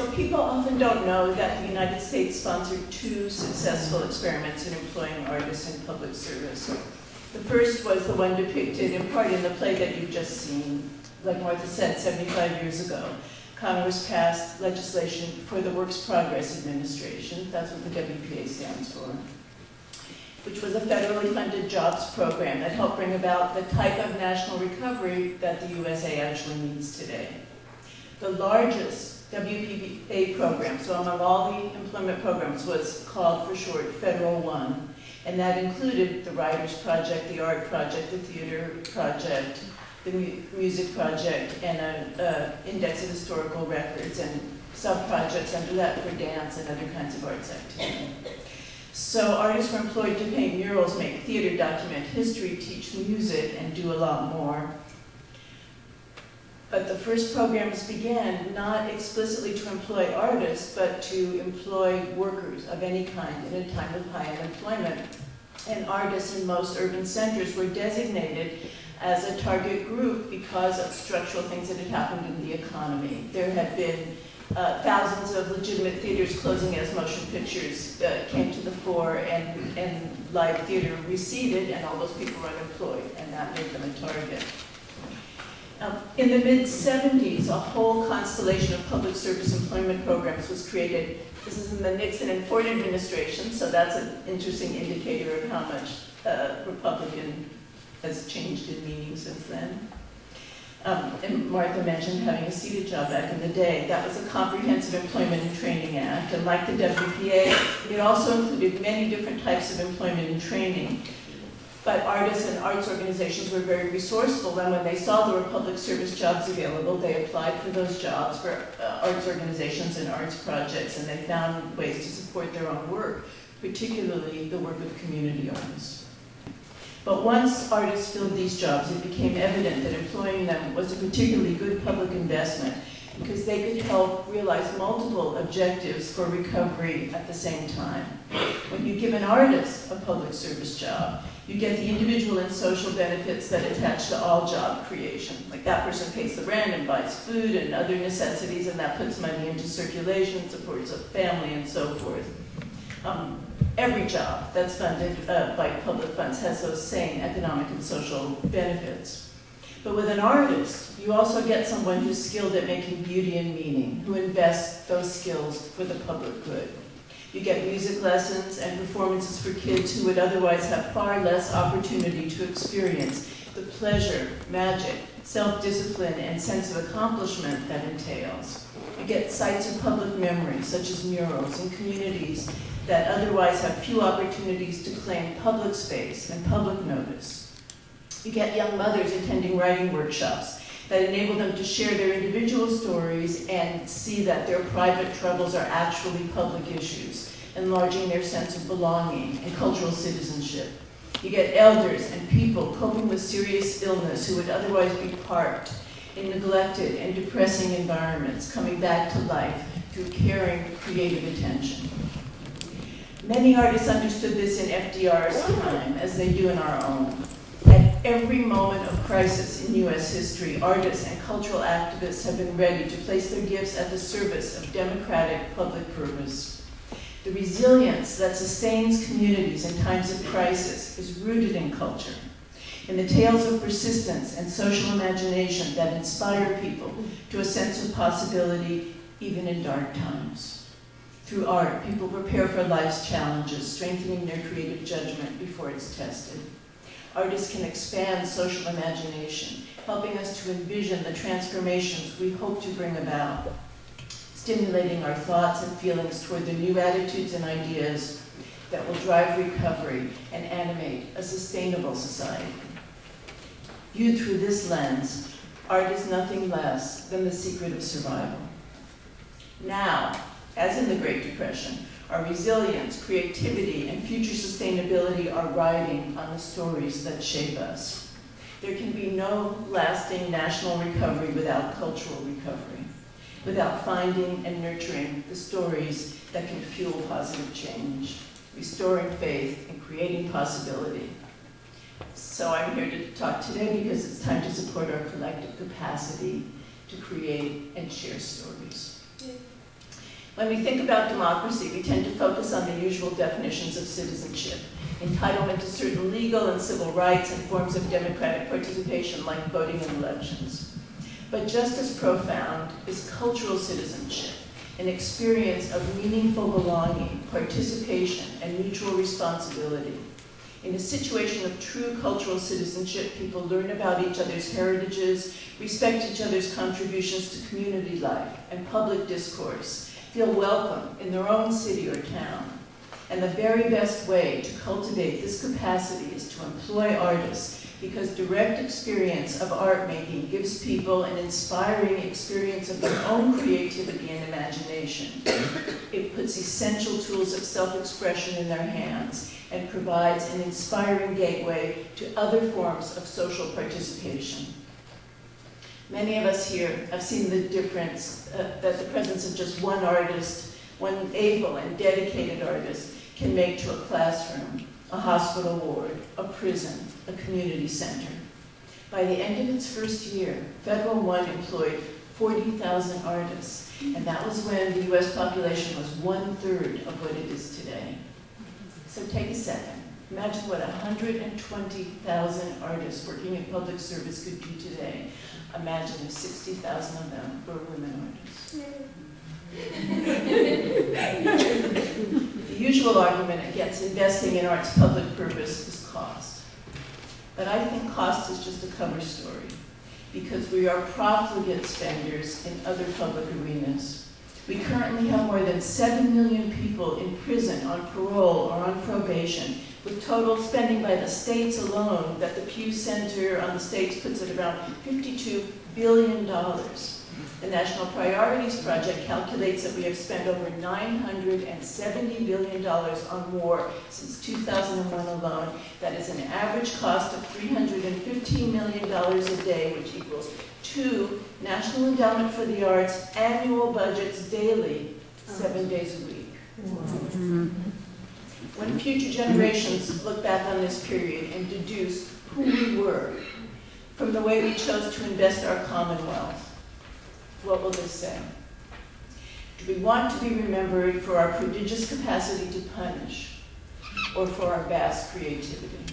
So people often don't know that the United States sponsored 2 successful experiments in employing artists in public service. The first was the one depicted in part in the play that you've just seen. Like Martha said, 75 years ago, Congress passed legislation for the Works Progress Administration, that's what the WPA stands for, which was a federally funded jobs program that helped bring about the type of national recovery that the USA actually needs today. The largest WPA program, so among all the employment programs, was called for short Federal One, and that included the Writers Project, the Art Project, the Theater Project, the Music Project, and an index of historical records, and sub-projects under that for dance and other kinds of arts activity. So artists were employed to paint murals, make theater, document history, teach music, and do a lot more. But the first programs began not explicitly to employ artists, but to employ workers of any kind in a time of high unemployment. And artists in most urban centers were designated as a target group because of structural things that had happened in the economy. There had been thousands of legitimate theaters closing as motion pictures came to the fore, and live theater receded, and all those people were unemployed, and that made them a target. In the mid-70s, a whole constellation of public service employment programs was created. This is in the Nixon and Ford administration, so that's an interesting indicator of how much Republican has changed in meaning since then. And Martha mentioned having a seated job back in the day. That was a Comprehensive Employment and Training Act, and like the WPA, it also included many different types of employment and training. But artists and arts organizations were very resourceful, and when they saw there were public service jobs available, they applied for those jobs for arts organizations and arts projects, and they found ways to support their own work, particularly the work of community artists. But once artists filled these jobs, it became evident that employing them was a particularly good public investment because they could help realize multiple objectives for recovery at the same time. When you give an artist a public service job, you get the individual and social benefits that attach to all job creation. Like that person pays the rent and buys food and other necessities, and that puts money into circulation, supports a family, and so forth. Every job that's funded by public funds has those same economic and social benefits. But with an artist, you also get someone who's skilled at making beauty and meaning, who invests those skills for the public good. You get music lessons and performances for kids who would otherwise have far less opportunity to experience the pleasure, magic, self-discipline, and sense of accomplishment that entails. You get sites of public memory, such as murals, in communities that otherwise have few opportunities to claim public space and public notice. You get young mothers attending writing workshops that enable them to share their individual stories and see that their private troubles are actually public issues, enlarging their sense of belonging and cultural citizenship. You get elders and people coping with serious illness who would otherwise be parked in neglected and depressing environments, coming back to life through caring, creative attention. Many artists understood this in FDR's time, as they do in our own. At every moment of crisis in U.S. history, artists and cultural activists have been ready to place their gifts at the service of democratic public purpose. The resilience that sustains communities in times of crisis is rooted in culture, in the tales of persistence and social imagination that inspire people to a sense of possibility even in dark times. Through art, people prepare for life's challenges, strengthening their creative judgment before it's tested. Artists can expand social imagination, helping us to envision the transformations we hope to bring about, stimulating our thoughts and feelings toward the new attitudes and ideas that will drive recovery and animate a sustainable society. Viewed through this lens, art is nothing less than the secret of survival. Now, as in the Great Depression, our resilience, creativity, and future sustainability are riding on the stories that shape us. There can be no lasting national recovery without cultural recovery, without finding and nurturing the stories that can fuel positive change, restoring faith, and creating possibility. So I'm here to talk today because it's time to support our collective capacity to create and share stories. When we think about democracy, we tend to focus on the usual definitions of citizenship: entitlement to certain legal and civil rights and forms of democratic participation like voting in elections. But just as profound is cultural citizenship, an experience of meaningful belonging, participation, and mutual responsibility. In a situation of true cultural citizenship, people learn about each other's heritages, respect each other's contributions to community life and public discourse, feel welcome in their own city or town. And the very best way to cultivate this capacity is to employ artists, because direct experience of art making gives people an inspiring experience of their own creativity and imagination. It puts essential tools of self-expression in their hands and provides an inspiring gateway to other forms of social participation. Many of us here have seen the difference that the presence of just one artist, one able and dedicated artist, can make to a classroom, a hospital ward, a prison, a community center. By the end of its first year, Federal One employed 40,000 artists, and that was when the US population was 1/3 of what it is today. So take a second. Imagine what 120,000 artists working in public service could do today. Imagine if 60,000 of them were women artists. The usual argument against investing in art's public purpose is cost. But I think cost is just a cover story, because we are profligate spenders in other public arenas. We currently have more than 7 million people in prison on parole or on probation, with total spending by the states alone that the Pew Center on the states puts at around $52 billion. The National Priorities Project calculates that we have spent over $970 billion on war since 2001 alone. That is an average cost of $315 million a day, which equals 2 National Endowment for the Arts annual budgets daily, 7 days a week. When future generations look back on this period and deduce who we were from the way we chose to invest our commonwealth, what will they say? Do we want to be remembered for our prodigious capacity to punish, or for our vast creativity?